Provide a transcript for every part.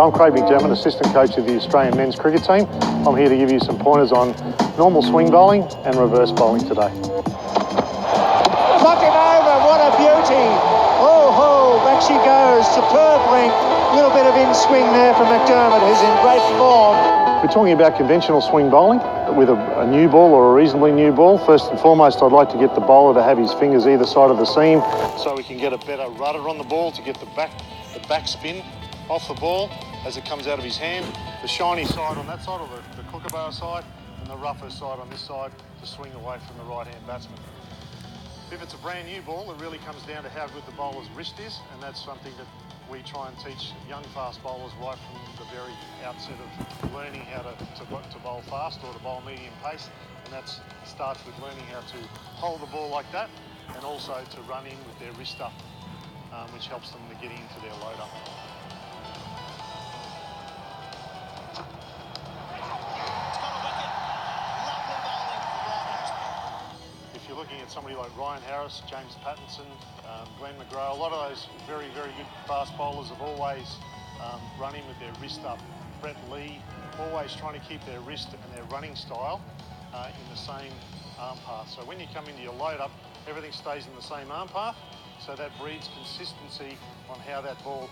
I'm Craig Mcdermott, assistant coach of the Australian men's cricket team. I'm here to give you some pointers on normal swing bowling and reverse bowling today. Knocked him over, what a beauty! Oh, back she goes, superb length. A little bit of in-swing there from Mcdermott, who's in great form. We're talking about conventional swing bowling with a new ball or a reasonably new ball. First and foremost, I'd like to get the bowler to have his fingers either side of the seam so we can get a better rudder on the ball to get the back spin off the ball as it comes out of his hand. The shiny side on that side, or the kookaburra side, and the rougher side on this side to swing away from the right-hand batsman. If it's a brand new ball, it really comes down to how good the bowler's wrist is, and that's something that we try and teach young fast bowlers right from the very outset of learning how to bowl fast or to bowl medium pace, and that starts with learning how to hold the ball like that and also to run in with their wrist up, which helps them to get into their load up. If you're looking at somebody like Ryan Harris, James Pattinson, Glenn McGrath, a lot of those very, very good fast bowlers have always run in with their wrist up. Brett Lee, always trying to keep their wrist and their running style in the same arm path. So when you come into your load up, everything stays in the same arm path, so that breeds consistency on how that ball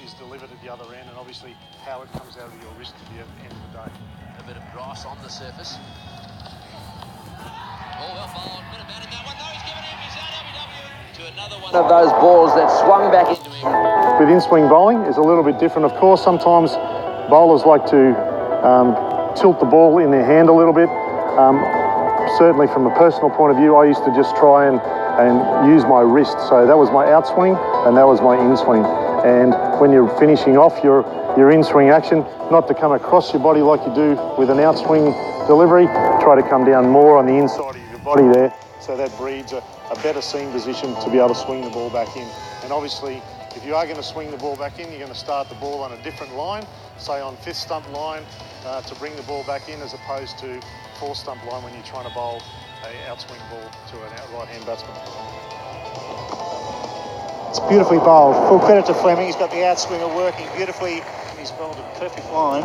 is delivered at the other end, and obviously how it comes out of your wrist at the end of the day. A bit of grass on the surface. Oh, well bowled. Could have batted that one. No, he's given him. He's out to another one of those balls that swung back into him. With in-swing bowling is a little bit different. Of course, sometimes bowlers like to tilt the ball in their hand a little bit. Certainly from a personal point of view, I used to just try and use my wrist. So that was my outswing and that was my in-swing. And when you're finishing off your in-swing action, not to come across your body like you do with an outswing delivery, try to come down more on the inside of your body there, so that breeds a better seam position to be able to swing the ball back in. And obviously, if you are going to swing the ball back in, you're going to start the ball on a different line, say on 5th stump line, to bring the ball back in, as opposed to 4th stump line when you're trying to bowl an outswing ball to an right-hand batsman. It's beautifully bowled. Full credit to Fleming. He's got the outswinger working beautifully. He's bowled a perfect line.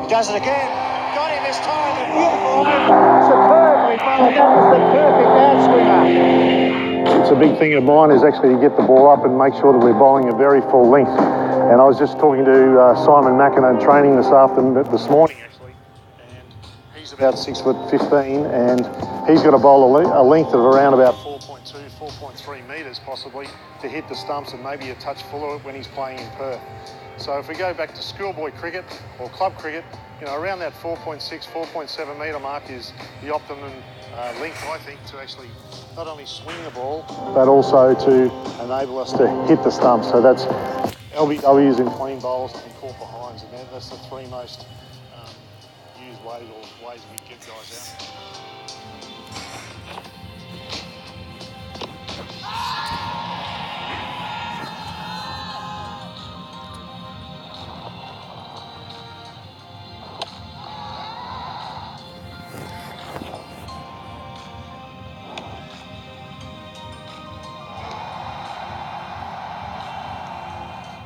He does it again. Got him this time. A beautiful line. Superbly bowled. That was the perfect outswinger. It's a big thing of mine is actually to get the ball up and make sure that we're bowling a very full length. And I was just talking to Simon Mackinnon training this morning actually, and he's about 6'15", and he's got to bowl a length of around about 4.2, 4.3 metres possibly to hit the stumps, and maybe a touch fuller when he's playing in Perth. So if we go back to schoolboy cricket or club cricket, around that 4.6, 4.7 metre mark is the optimum length, I think, to actually not only swing the ball, but also to enable us to hit the stumps. So that's LBWs in clean bowls and caught behinds, and that's the three most used ways we get guys out.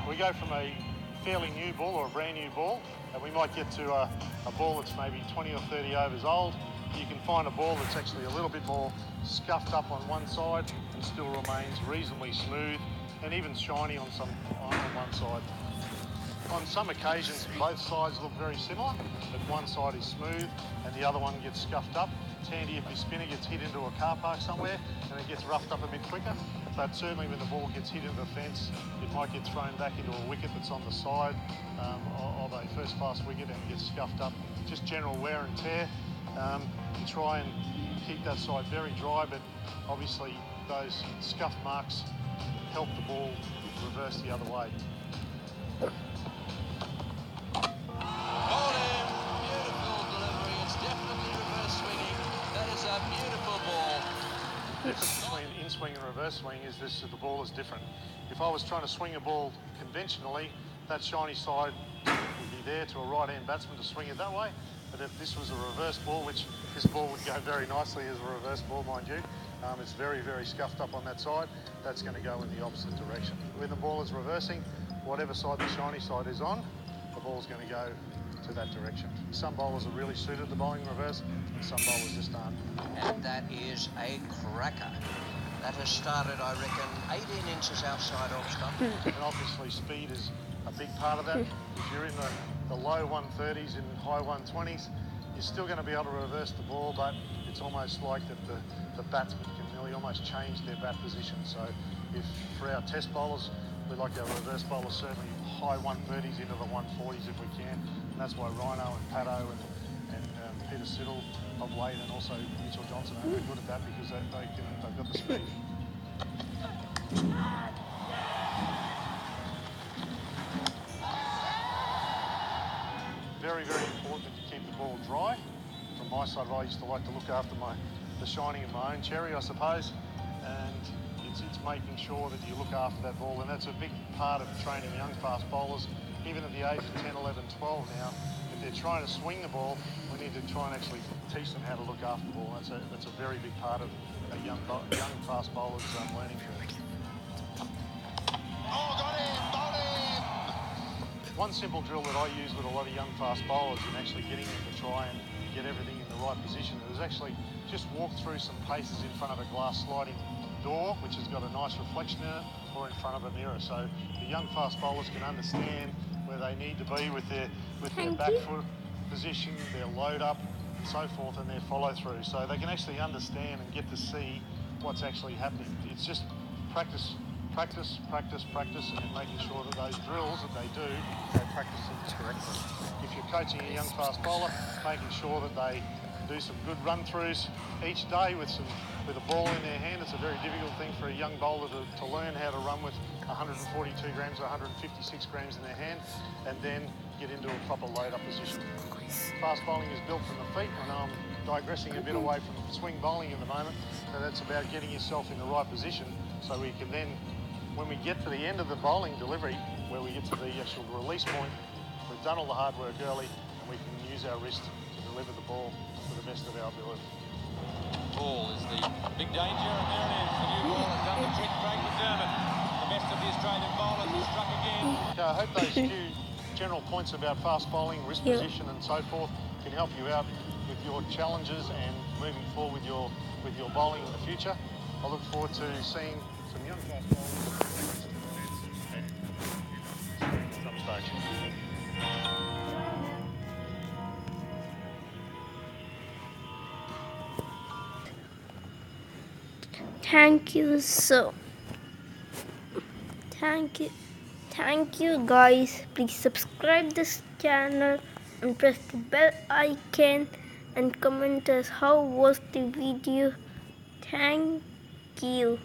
We go from a fairly new ball or a brand new ball, and we might get to a ball that's maybe 20 or 30 overs old. You can find a ball that's actually a little bit more scuffed up on one side and still remains reasonably smooth and even shiny on one side. On some occasions, both sides look very similar, but one side is smooth and the other one gets scuffed up. It's handy if your spinner gets hit into a car park somewhere and it gets roughed up a bit quicker. But certainly when the ball gets hit into the fence, it might get thrown back into a wicket that's on the side of a first class wicket and gets scuffed up. Just general wear and tear. You try and keep that side very dry, but obviously those scuff marks help the ball reverse the other way. The difference between in-swing and reverse swing is the ball is different. If I was trying to swing a ball conventionally, that shiny side would be there to a right-hand batsman to swing it that way. But if this was a reverse ball, which this ball would go very nicely as a reverse ball, mind you, it's very, very scuffed up on that side, that's going to go in the opposite direction. When the ball is reversing, whatever side the shiny side is on, the ball's going to go to that direction. Some bowlers are really suited to bowling reverse, and some bowlers just aren't. And that is a cracker. That has started, I reckon, 18 inches outside off stump. And obviously speed is a big part of that. If you're in the low 130s and high 120s, you're still going to be able to reverse the ball, but it's almost like that the batsman can nearly almost change their bat position. So if for our test bowlers, we like our reverse bowlers certainly high 130s into the 140s if we can. And that's why Rhino and Paddo and Peter Siddle of late, and also Mitchell Johnson are very good at that because they've got the speed. Very, very important that you keep the ball dry. From my side, I used to like to look after the shining of my own cherry, I suppose, and it's making sure that you look after that ball, and that's a big part of training young fast bowlers, even at the age of 10, 11, 12 now. If they're trying to swing the ball, we need to try and actually teach them how to look after the ball. That's a very big part of a young fast bowler's learning curve. Oh, got him! Got him! One simple drill that I use with a lot of young fast bowlers in actually getting them to try and get everything in the right position is actually just walk through some paces in front of a glass sliding door, which has got a nice reflection in it, or in front of a mirror, so the young fast bowlers can understand where they need to be with their back foot position, their load up, and so forth, and their follow through, so they can actually understand and get to see what's actually happening. It's just practice, practice, practice, practice, and making sure that those drills that they do, they practice them correctly. If you're coaching a young fast bowler, making sure that they do some good run-throughs each day with a ball in their hand. It's a very difficult thing for a young bowler to learn how to run with 142 grams or 156 grams in their hand and then get into a proper load-up position. Fast bowling is built from the feet. I know I'm digressing a bit away from swing bowling at the moment, but that's about getting yourself in the right position so we can then, when we get to the end of the bowling delivery, where we get to the actual release point, we've done all the hard work early and we can use our wrist to deliver the ball to the best of our ability. Ball is the big danger, and there it is. The new ball has done the trick. Craig Mcdermott, the best of the Australian bowlers, has struck again. I hope those few general points about fast bowling, wrist position and so forth can help you out with your challenges and moving forward with your bowling in the future. I look forward to seeing some young fast bowlers at some stage. Thank you guys. Please subscribe this channel and press the bell icon and comment us how was the video. Thank you.